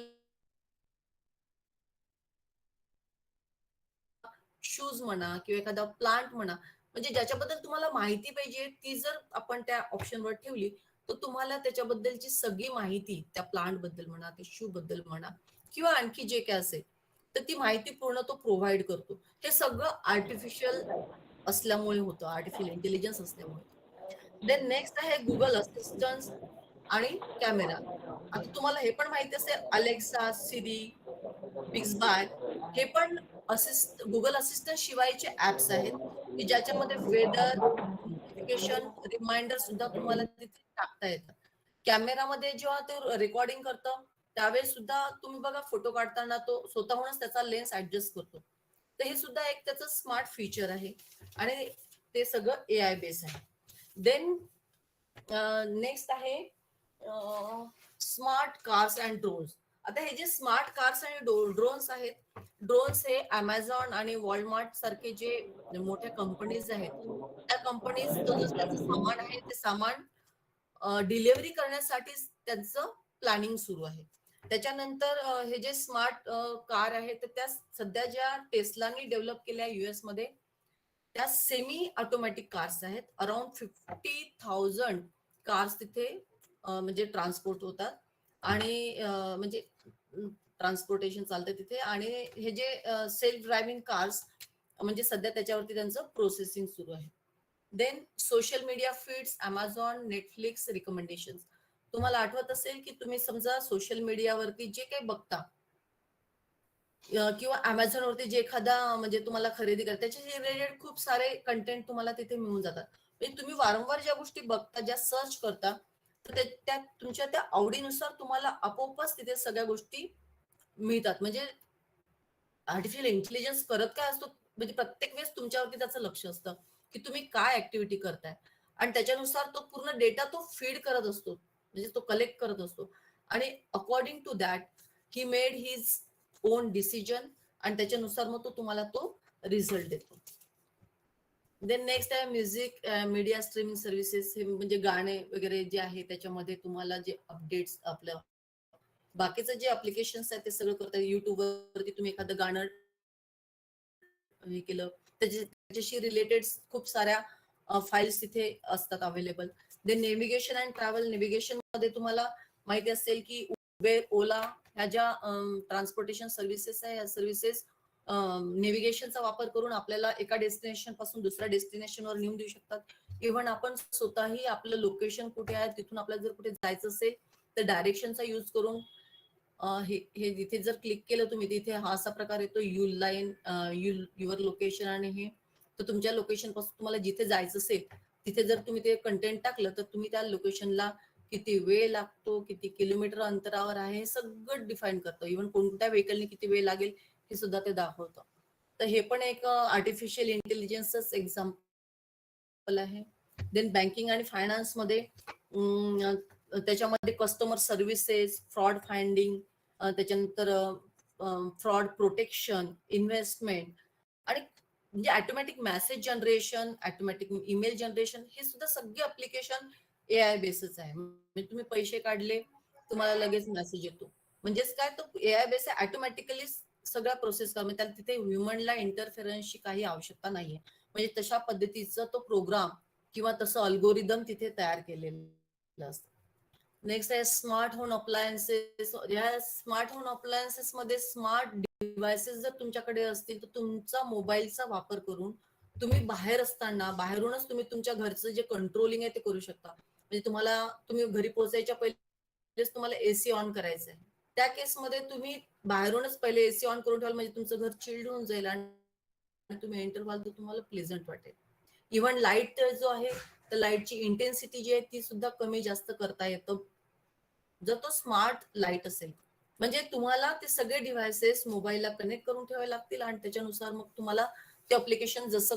शूज म्हणा किंवा एखादा प्लांट म्हणा, म्हणजे ज्याच्याबद्दल तुम्हाला माहिती पाहिजे ती जर आपण त्या ऑप्शनवर ठेवली तर तुम्हाला त्याच्याबद्दलची सगळी माहिती त्या प्लांट बद्दल म्हणा, त्या शू बद्दल म्हणा किंवा आणखी जे काय असेल तर ती माहिती पूर्ण तो प्रोव्हाइड करतो. हे सगळं आर्टिफिशियल असल्यामुळे होतं, आर्टिफिशियल इंटेलिजन्स असल्यामुळे. देन नेक्स्ट आहे गुगल असिस्टन्ट आणि कॅमेरा. आता तुम्हाला हे पण माहिती असेल अलेक्सा, सिरी, बाय हे पण गुगल असिस्टंट शिवायचे ऍप्स आहेत की ज्याच्यामध्ये वेदर, नोटिफिकेशन, रिमाइंडर सुद्धा तुम्हाला तिथे टाकता येतात. कॅमेरामध्ये जेव्हा ते रेकॉर्डिंग करतं त्यावेळेस सुद्धा तुम्ही बघा फोटो काढताना तो स्वतःहूनच त्याचा लेन्स ऍडजस्ट करतो. तर हे सुद्धा एक त्याचं स्मार्ट फीचर आहे आणि ते सगळं AI बेस आहे. देन नेक्स्ट आहे स्मार्ट कार्स अँड ड्रोन्स. आता हे जे स्मार्ट कार्स आणि ड्रोन्स आहेत, ड्रोन्स हे अमेझॉन आणि वॉलमार्ट सारखे जे मोठ्या कंपनीज आहेत त्या कंपनीजचं जे त्यांचं सामान आहे ते सामान डिलिव्हरी करण्यासाठी त्यांचं प्लॅनिंग सुरू आहे. त्याच्यानंतर हे जे स्मार्ट कार आहे तर त्या सध्या ज्या टेस्लानी डेव्हलप केल्या US मध्ये त्या सेमी ऑटोमॅटिक कार्स आहेत. अराउंड 50,000 कार्स तिथे म्हणजे ट्रान्सपोर्ट होतात आणि म्हणजे ट्रान्सपोर्टेशन चालतं तिथे. आणि हे जे सेल्फ ड्रायव्हिंग कार्स म्हणजे सध्या त्याच्यावरती त्यांचं प्रोसेसिंग सुरू आहे. Then social media feeds, Amazon, Netflix recommendation. तुम्हाला आठवत असेल की तुम्ही समजा सोशल मीडियावरती जे काही बघता किंवा अमेझॉन वरती जे एखादा म्हणजे तुम्हाला खरेदी करता त्याच्या रिलेटेड खूप सारे कंटेंट तुम्हाला तिथे मिळून जातात. म्हणजे तुम्ही वारंवार ज्या गोष्टी बघता, ज्या सर्च करता, तर त्या तुमच्या त्या आवडीनुसार तुम्हाला आपोआपच तिथे सगळ्या गोष्टी मिळतात. म्हणजे आर्टिफिशियल इंटेलिजन्स करत काय असतो, म्हणजे प्रत्येक वेळेस तुमच्यावरती त्याचं लक्ष असतं की तुम्ही काय ऍक्टिव्हिटी करताय आणि त्याच्यानुसार तो पूर्ण डेटा तो फीड करत असतो, म्हणजे तो कलेक्ट करत असतो आणि according to that he made his own decision आणि त्याच्यानुसार मग तो तुम्हाला तो रिझल्ट देतो. देन नेक्स्ट आहे म्युझिक मीडिया स्ट्रीमिंग सर्व्हिसेस. हे म्हणजे गाणे वगैरे जे आहे त्याच्यामध्ये तुम्हाला जे अपडेट्स आपलं बाकीचं जे अप्लिकेशन्स आहेत ते सगळं करता. युट्यूब वरती तुम्ही एखादं गाणं हे केलं त्याच्याशी रिलेटेड खूप साऱ्या फाईल्स तिथे असतात available. Then navigation and travel. Navigation मध्ये तुम्हाला माहिती असेल की उबेर, ओला ह्या ज्या ट्रान्सपोर्टेशन सर्व्हिसेस आहे, ह्या सर्व्हिसेस नेव्हिगेशनचा वापर करून आपल्याला एका डेस्टिनेशन पासून दुसऱ्या डेस्टिनेशनवर नेऊन देऊ शकतात. इव्हन आपण स्वतःही आपलं लोकेशन कुठे आहे तिथून आपल्याला जर कुठे जायचं असेल तर डायरेक्शनचा यूज करून हे इथे जर क्लिक केलं तुम्ही तिथे हा असा प्रकार येतो यू लाईन युअर लोकेशन आणि हे तर तुमच्या लोकेशन पासून तुम्हाला जिथे जायचं असेल तिथे जर तुम्ही ते कंटेंट टाकलं तर तुम्ही त्या लोकेशनला किती वेळ लागतो, किती किलोमीटर अंतरावर आहे हे सगळं डिफाईन करतं. इव्हन कोणत्या व्हेकलने किती वेळ लागेल हे सुद्धा ते दाखवतं. तर हे पण एक आर्टिफिशियल इंटेलिजन्सच एक्झाम्पल आहे. देन बँकिंग आणि फायनान्स मध्ये त्याच्यामध्ये कस्टमर सर्व्हिसेस, फ्रॉड फाइंडिंग, त्याच्यानंतर फ्रॉड प्रोटेक्शन, इन्व्हेस्टमेंट आणि म्हणजे automatic message generation, automatic email generation हे सुद्धा सगळे अप्लिकेशन AI बेसच आहे. म्हणजे तुम्ही पैसे काढले तुम्हाला लगेच मेसेज येतो. म्हणजेच काय तो AI बेस आहे, ऑटोमॅटिकली सगळ्या प्रोसेस म्हणजे त्याला तिथे ह्युमनला इंटरफेरन्सची काही आवश्यकता नाहीये. म्हणजे तशा पद्धतीचा तो प्रोग्राम किंवा तसं अल्गोरिदम तिथे तयार केलेलं असतं. नेक्स्ट आहे स्मार्ट होम अप्लायन्सेस. या स्मार्ट होम अप्लायन्सेस मध्ये स्मार्ट डिव्हायसेस जर तुमच्याकडे असतील तर तुमचा मोबाईलचा वापर करून तुम्ही बाहेर असताना बाहेरूनच तुम्ही तुमच्या घरचं जे कंट्रोलिंग आहे ते करू शकता. म्हणजे तुम्ही घरी पोहोचायच्या पहिलेच तुम्हाला AC ऑन करायचं आहे. त्या केसमध्ये तुम्ही बाहेरूनच पहिले AC ऑन करून ठेवाल म्हणजे तुमचं घर चिल्ड होऊन जाईल आणि तुम्ही एंटर व्हाल तर तुम्हाला प्लेझंट वाटेल. इव्हन लाईट जो आहे तर लाईटची इंटेन्सिटी जी आहे ती सुद्धा कमी जास्त करता येतं जर तो स्मार्ट लाईट असेल. म्हणजे तुम्हाला ते सगळे डिव्हायसेस मोबाईलला कनेक्ट करून ठेवावे लागतील आणि त्याच्यानुसार मग तुम्हाला ते अप्लिकेशन जसं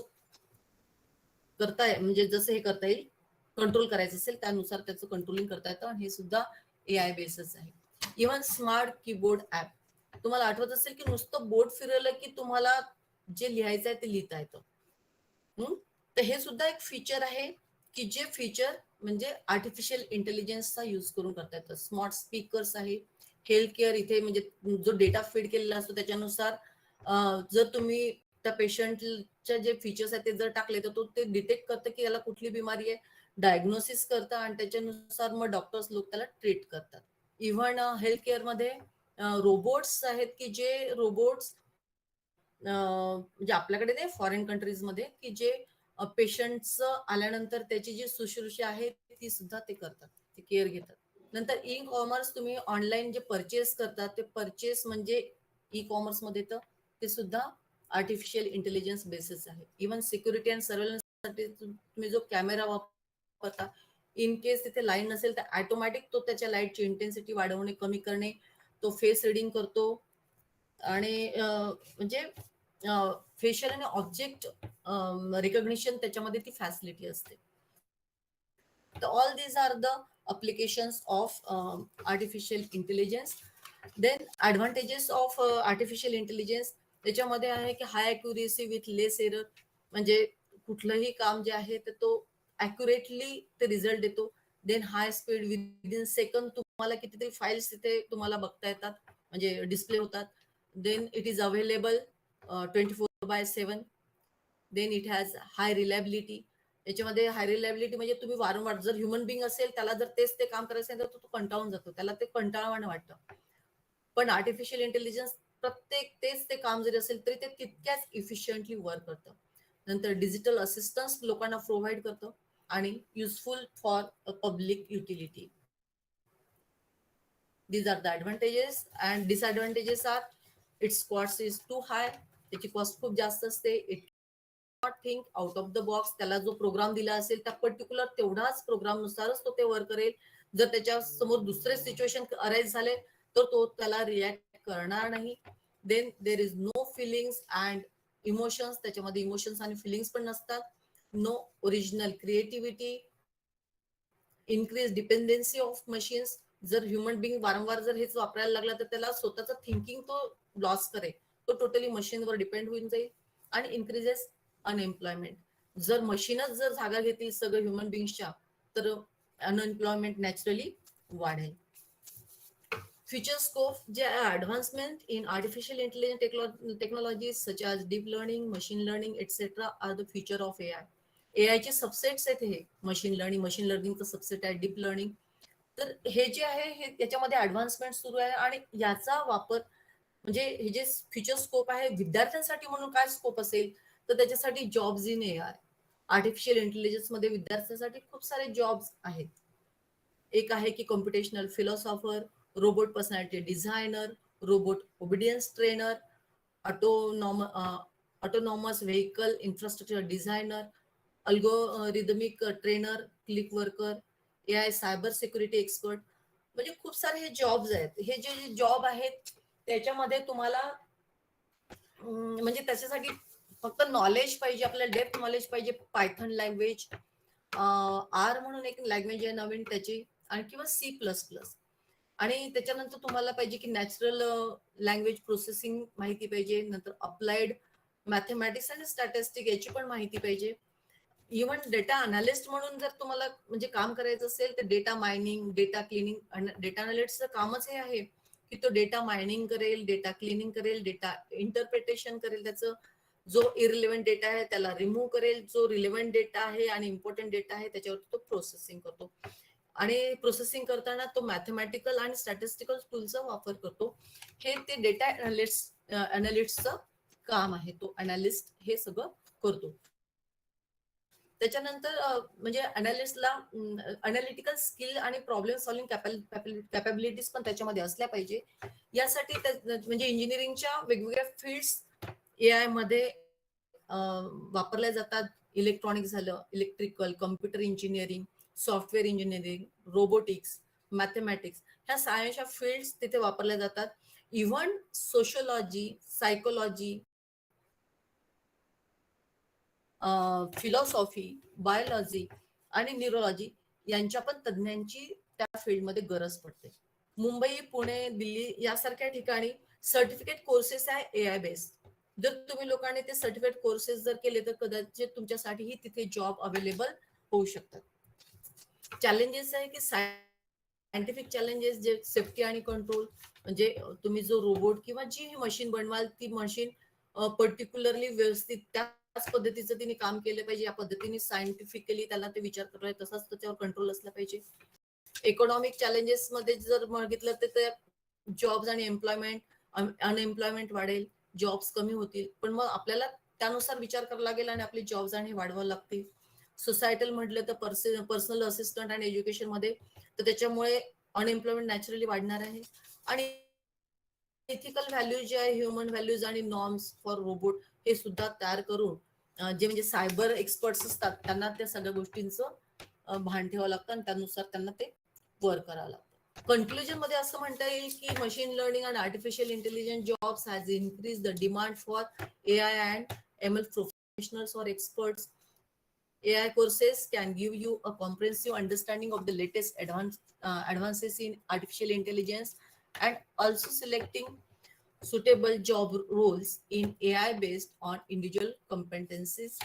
म्हणजे जसं हे करता येईल कंट्रोल करायचं असेल त्यानुसार त्याचं कंट्रोलिंग करता येतं आणि हे सुद्धा AI बेसच आहे. Even smart keyboard app. तुम्हाला आठवत असेल की नुसतं बोर्ड फिरवलं की तुम्हाला जे लिहायचं आहे ते लिहिता येतं. तर हे सुद्धा एक फीचर आहे की जे फीचर म्हणजे आर्टिफिशियल इंटेलिजन्सचा यूज करून करता येतं. स्मार्ट स्पीकर्स आहे, हेल्थ केअर इथे म्हणजे जो डेटा फीड केलेला असतो त्याच्यानुसार जर तुम्ही त्या पेशंटच्या जे फीचर्स आहेत ते जर टाकले तर तो ते डिटेक्ट करतं की याला कुठली बिमारी आहे, डायग्नोसिस करतं आणि त्याच्यानुसार मग डॉक्टर्स लोक त्याला ट्रीट करतात. इव्हन हेल्थ केअरमध्ये रोबोट्स आहेत की जे रोबोट्स म्हणजे आपल्याकडे नाही, फॉरेन कंट्रीजमध्ये की जे पेशंटच आल्यानंतर त्याची जी शुश्रूषा आहे ती सुद्धा ते करतात, ते केअर घेतात. नंतर ई कॉमर्स, तुम्ही ऑनलाईन जे परचेस करतात ते परचेस म्हणजे ई कॉमर्स मध्ये तर ते सुद्धा आर्टिफिशियल इंटेलिजन्स बेसिस आहे. इव्हन सिक्युरिटी अँड सर्वेलन्ससाठी तुम्ही जो कॅमेरा वापरता, इन केस तिथे लाईन नसेल तर ऑटोमॅटिक तो त्याच्या लाईटची इंटेन्सिटी वाढवणे कमी करणे, तो फेस रिडिंग करतो आणि म्हणजे फेशियल आणि ऑब्जेक्ट रिकॉग्निशन त्याच्यामध्ये ती फॅसिलिटी असते. तर all these are the applications of artificial intelligence. Then advantages of artificial intelligence त्याच्यामध्ये आहे की हाय अॅक्युरेसी विथ लेस एरर, म्हणजे कुठलंही काम जे आहे तर तो अॅक्युरेटली ते रिझल्ट देतो. Then high speed, within second तुम्हाला कितीतरी फाईल्स तिथे तुम्हाला बघता येतात म्हणजे डिस्प्ले होतात. Then it is available 24/7. Then it has high reliability. याच्यामध्ये हाय रिलायबिलिटी म्हणजे तुम्ही वारंवार, जर ह्युमन बिंग असेल त्याला जर तेच ते काम करायचं तर तो कंटाळून जातो, त्याला ते कंटाळवाणं वाटतं. पण आर्टिफिशियल इंटेलिजन्स प्रत्येक तेच ते काम जरी असेल तरी ते तितक्याच इफिशियंटली वर्क करतं. नंतर डिजिटल असिस्टन्स लोकांना प्रोव्हाइड करतं आणि useful for public utility. These are the advantages and disadvantages are its cost is too high. त्याची कॉस्ट खूप जास्त असते. It not think out of the box. त्याला जो प्रोग्राम दिला असेल त्या पर्टिक्युलर तेवढाच प्रोग्राम नुसारच तो ते वर्क करेल. जर त्याच्या समोर दुसरे सिच्युएशन अराईज झाले तर तो त्याला रिॲक्ट करणार नाही. Then there is no feelings and emotions. त्याच्यामध्ये इमोशन्स आणि फिलिंग्स पण नसतात. No original creativity. Increase dependency of machines. जर ह्युमन बिंग वारंवार जर हेच वापरायला लागला तर त्याला स्वतःचं थिंकिंग तो लॉस करेल, तो टोटली मशीनवर डिपेंड होऊन जाईल. आणि इन्क्रीजेस अनएम्प्लॉयमेंट. जर मशीनच जर जागा घेतील सगळं ह्युमन बिंग्सच्या तर अनएम्प्लॉयमेंट नॅचरली वाढेल. फ्युचर स्कोप जे advancement in artificial intelligence technologies such as deep learning, machine learning etcetera are the future of AI. एआयचे सबसेट्स आहेत हे. मशीन लर्निंगचं सबसेट आहे, डीप लर्निंग. तर हे जे आहे हे त्याच्यामध्ये ऍडव्हान्समेंट सुरू आहे आणि याचा वापर म्हणजे हे जे फ्युचर स्कोप आहे विद्यार्थ्यांसाठी म्हणून काय स्कोप असेल तर त्याच्यासाठी jobs in AI. Artificial intelligence मध्ये विद्यार्थ्यांसाठी खूप सारे जॉब्स आहेत. एक आहे की computational philosopher, robot personality designer, robot obedience trainer, autonomous vehicle infrastructure designer, algorithmic trainer, click worker, AI cyber security expert. म्हणजे खूप सारे हे जॉब्स आहेत. हे जे जॉब आहेत त्याच्यामध्ये तुम्हाला म्हणजे त्याच्यासाठी फक्त नॉलेज पाहिजे, आपल्याला डेप्थ नॉलेज पाहिजे. पायथन लँग्वेज, आर म्हणून एक लँग्वेज आहे नवीन त्याची, आणि किंवा C++. आणि त्याच्यानंतर तुम्हाला पाहिजे की नॅचरल लँग्वेज प्रोसेसिंग माहिती पाहिजे. नंतर अप्लाइड मॅथमॅटिक्स आणि स्टॅटिस्टिक याची पण माहिती पाहिजे. इव्हन डेटा अनालिस्ट म्हणून जर तुम्हाला म्हणजे काम करायचं असेल तर data mining, data cleaning. Data अनालिस्टचं कामच हे आहे की तो डेटा मायनिंग करेल, डेटा क्लिनिंग करेल, डेटा इंटरप्रिटेशन करेल, त्याचं जो इरिलेव्हंट डेटा आहे त्याला रिमूव्ह करेल, जो रिलेव्हंट डेटा आहे आणि इम्पॉर्टंट डेटा आहे त्याच्यावरती तो प्रोसेसिंग करतो. आणि प्रोसेसिंग करताना तो मॅथमॅटिकल आणि स्टॅटिस्टिकल टूलचा वापर करतो. हे ते डेटा अनालिस्टचं काम आहे. तो अनालिस्ट हे सगळं करतो. त्याच्यानंतर म्हणजे अनालिस्टला अनालिटिकल स्किल आणि प्रॉब्लेम सॉल्व्हिंग कॅपॅबिलिटीज पण त्याच्यामध्ये असल्या पाहिजे. यासाठी म्हणजे इंजिनिअरिंगच्या वेगवेगळ्या फील्ड्स AI मध्ये वापरल्या जातात. इलेक्ट्रॉनिक झालं, electrical, computer engineering, software engineering, robotics, mathematics, ह्या सायन्सच्या फील्ड्स तिथे वापरल्या जातात. Even sociology, psychology, philosophy, biology आणि न्यूरोलॉजी यांच्या पण तज्ज्ञांची त्या फील्डमध्ये गरज पडते. मुंबई, पुणे, दिल्ली यासारख्या ठिकाणी सर्टिफिकेट कोर्सेस आहे AI बेस्ड. जर तुम्ही लोकांनी ते सर्टिफिकेट कोर्सेस जर केले तर कदाचित तुमच्यासाठीही तिथे जॉब अवेलेबल होऊ शकतात. चॅलेंजेस आहे की सायंटिफिक चॅलेंजेस जे सेफ्टी आणि कंट्रोल, म्हणजे तुम्ही जो रोबोट किंवा जी मशीन बनवाल ती मशीन पर्टिक्युलरली व्यवस्थित त्याच पद्धतीचं तिने काम केलं पाहिजे, या पद्धतीने सायंटिफिकली त्याला ते विचार करायला तसाच त्याच्यावर कंट्रोल असला पाहिजे. इकॉनॉमिक चॅलेंजेस मध्ये जर बघितलं तर जॉब्स आणि एम्प्लॉयमेंट, अनएम्प्लॉयमेंट वाढेल, जॉब्स कमी होतील, पण मग आपल्याला त्यानुसार विचार करावा लागेल आणि आपले जॉब्स आणि वाढवावे लागतील. सोसायटल म्हटलं तर पर्सनल असिस्टंट आणि एज्युकेशन मध्ये, तर त्याच्यामुळे अनएम्प्लॉयमेंट नॅचरली वाढणार आहे. आणि एथिकल व्हॅल्यूज जे आहे, ह्युमन व्हॅल्यूज आणि नॉर्म्स फॉर रोबोट, हे सुद्धा तयार करून जे म्हणजे सायबर एक्सपर्ट्स असतात त्यांना त्या सगळ्या गोष्टींचं भान ठेवावं लागतं आणि त्यानुसार त्यांना ते वर्क करावं लागतं. कन्क्लुजन मध्ये असं म्हणता येईल की machine learning and artificial intelligence jobs has increased the demand for AI and ML professionals or experts. AI courses can give you a comprehensive understanding of the latest advances in artificial intelligence, and also selecting suitable job roles in AI based on individual competencies.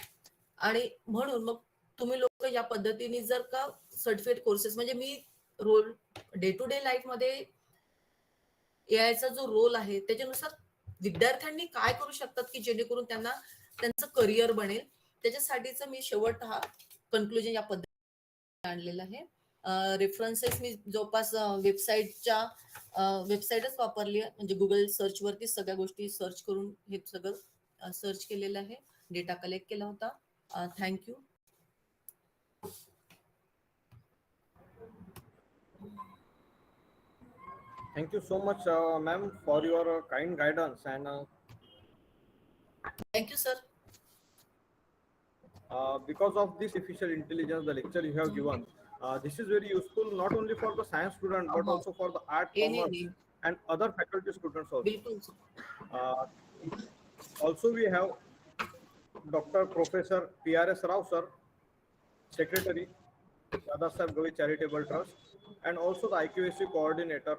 आणि म्हणून मग तुम्ही लोक या पद्धतीने जर का certificate courses, म्हणजे मी रोल डे टू डे लाईफ मध्ये एआयचा जो रोल आहे त्याच्यानुसार विद्यार्थ्यांनी काय करू शकतात की जेणेकरून त्यांना त्यांचं करिअर बनेल, त्याच्यासाठीच मी शेवट हा कन्क्लुजन या पद्धतीने आणलेला आहे. रेफरन्सेस मी जवळपास वेबसाईटच वापरली आहे, म्हणजे गुगल सर्च वरती सगळ्या गोष्टी सर्च करून हे सगळं सर्च केलेलं आहे, डेटा कलेक्ट केला होता. Thank you. Thank you so much, ma'am, for your kind guidance. And thank you sir. because of this artificial intelligence, the lecture you have given, this is very useful not only for the science student but also for the art, commerce, नाही, and other faculty students also. बिलकुल. Uh, Also, we have Dr. Professor P.R.S. Rao, sir, Secretary, Dada Saheb Gavi Charitable Trust, and also the IQAC coordinator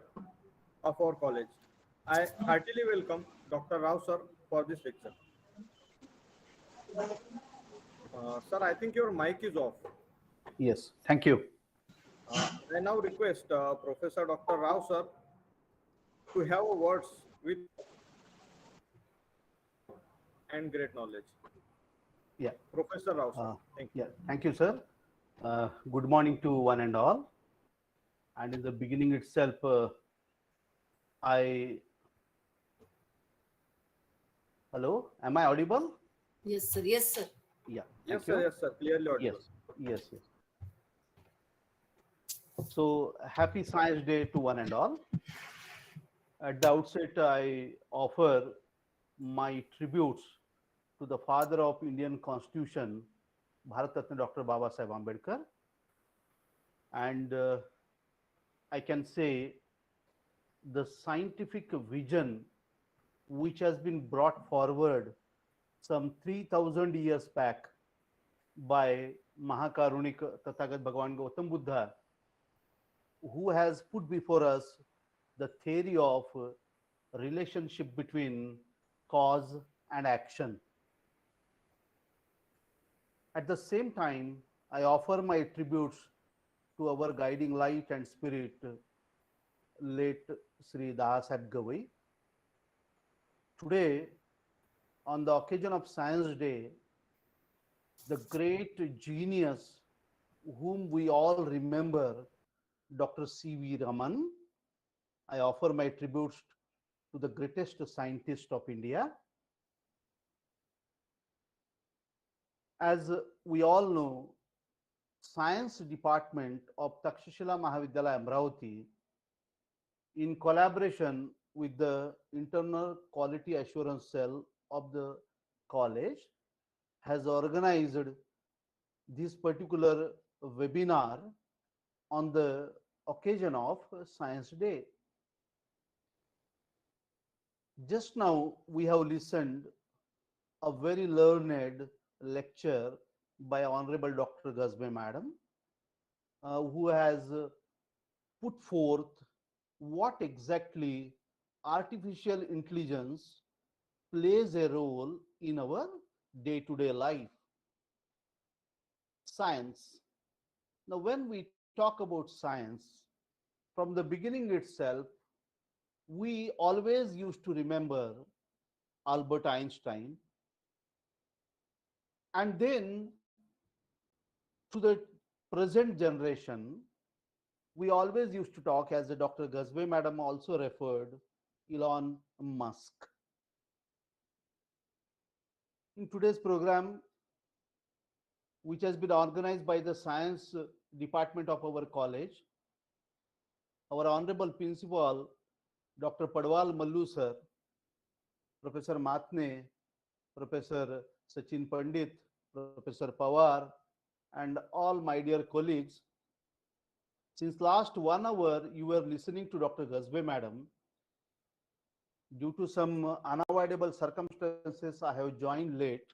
of our college. I heartily welcome Dr. Rao, sir, for this lecture. Sir, I think your mic is off. Yes, thank you. I now request Professor Dr. Rao, sir, to have a words with and great knowledge. Yeah, Professor Rao, sir. Thank you. yeah, thank you, sir. Good morning to one and all. And in the beginning itself, hello, am I audible? Yes sir, yes sir. Yeah, Yes, thank you. sir. Yes, sir. Clearly audible. Yes, yes, yes. So happy Science Day to one and all. At the outset, I offer my tributes to the father of Indian Constitution, Bharat Ratna Dr. Baba Saheb Ambedkar. And I can say the scientific vision which has been brought forward some 3,000 years back by Mahakarunik Tathagat Bhagavan Gautam Buddha, who has put before us the theory of relationship between cause and action. At the same time, I offer my tributes to our guiding light and spirit, late Sri Dada Saheb Gavi. Today, on the occasion of Science Day, the great genius whom we all remember, Dr. C.V. Raman, I offer my tributes to the greatest scientist of India. As we all know, Science Department of Takshashila Mahavidyalaya Amravati, in collaboration with the Internal Quality Assurance Cell of the college, has organized this particular webinar on the occasion of Science Day. Just now, we have listened a very learned lecture by Honorable Dr. Gazbe Madam, who has put forth what exactly artificial intelligence plays a role in our day-to-day life. Science. Now, when we talk about science, from the beginning itself, we always used to remember Albert Einstein, and then to the present generation, we always used to talk, as the Dr. Gazwe madam also referred, Elon Musk. In today's program, which has been organized by the science department of our college, our honorable principal, Dr. Padwal Mallu sir, Professor Matne, Professor Sachin Pandit, Professor Pawar, and all my dear colleagues, since last 1 hour you were listening to Dr. Gazwe madam. Due to some unavoidable circumstances, I have joined late.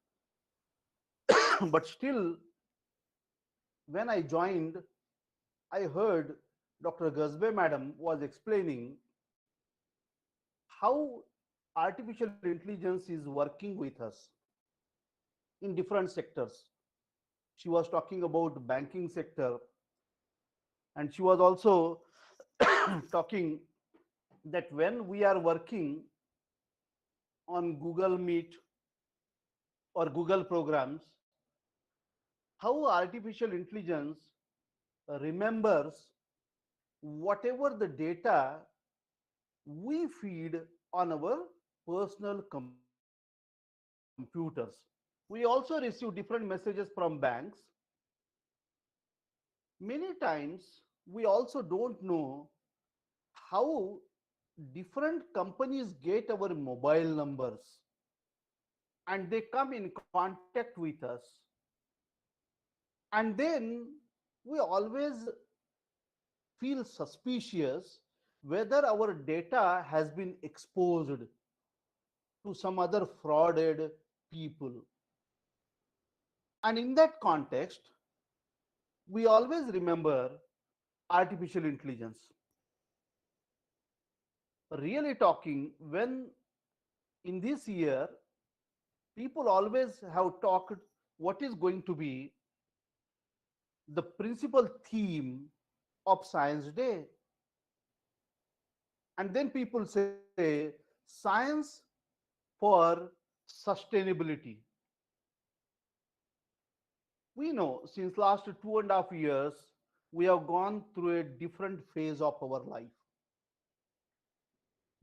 But still, when I joined, I heard Dr. Gazbe madam was explaining how artificial intelligence is working with us in different sectors. She was talking about banking sector, and she was also talking that when we are working on Google Meet or Google programs, how artificial intelligence remembers whatever the data we feed on our personal computers. We also receive different messages from banks. Many times we also don't know how different companies get our mobile numbers and they come in contact with us. And then we always feel suspicious whether our data has been exposed to some other frauded people. And in that context, we always remember artificial intelligence. Really talking, when in this year, people always have talked what is going to be the principal theme of Science Day. And then people say science for sustainability. We know since last 2.5 years, we have gone through a different phase of our life.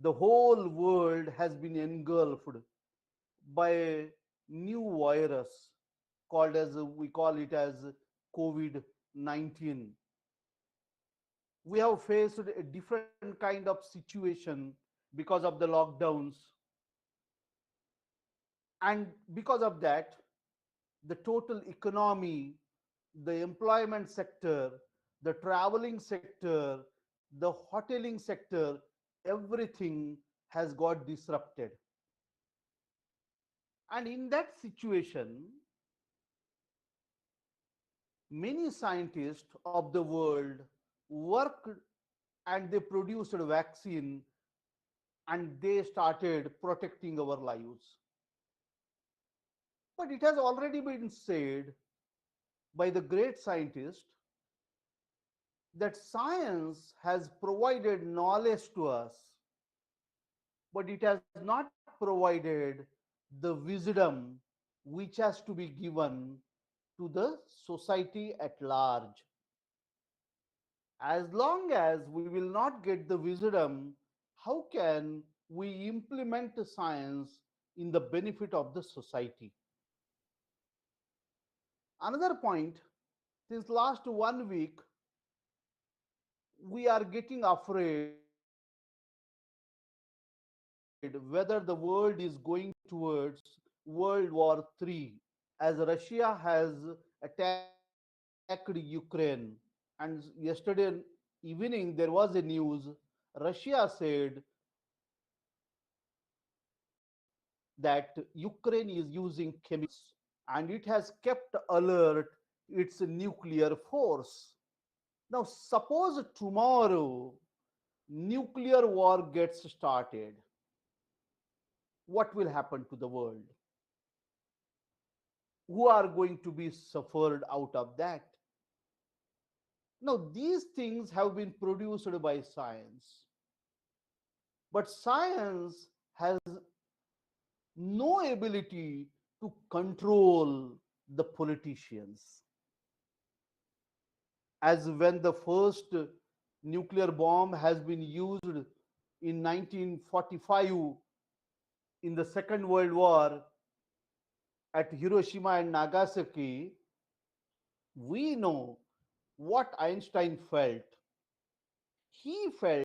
The whole world has been engulfed by a new virus called as, we call it as COVID-19. We have faced a different kind of situation because of the lockdowns. And because of that, the total economy, the employment sector, the traveling sector, the hoteling sector, everything has got disrupted. And in that situation, many scientists of the world worked and they produced a vaccine and they started protecting our lives. But it has already been said by the great scientist that science has provided knowledge to us, but it has not provided the wisdom which has to be given to the society at large. As long as we will not get the wisdom, how can we implement science in the benefit of the society? Another point, since last 1 week, we are getting afraid whether the world is going towards World War III, as Russia has attacked Ukraine. And yesterday evening, there was a news. Russia said that Ukraine is using chemicals and it has kept alert its nuclear force. Now, suppose tomorrow nuclear war gets started, what will happen to the world? Who are going to be suffered out of that? Now, these things have been produced by science, but science has no ability to control the politicians. As when the first nuclear bomb has been used in 1945 in the Second World War at Hiroshima and Nagasaki, we know what Einstein felt. He felt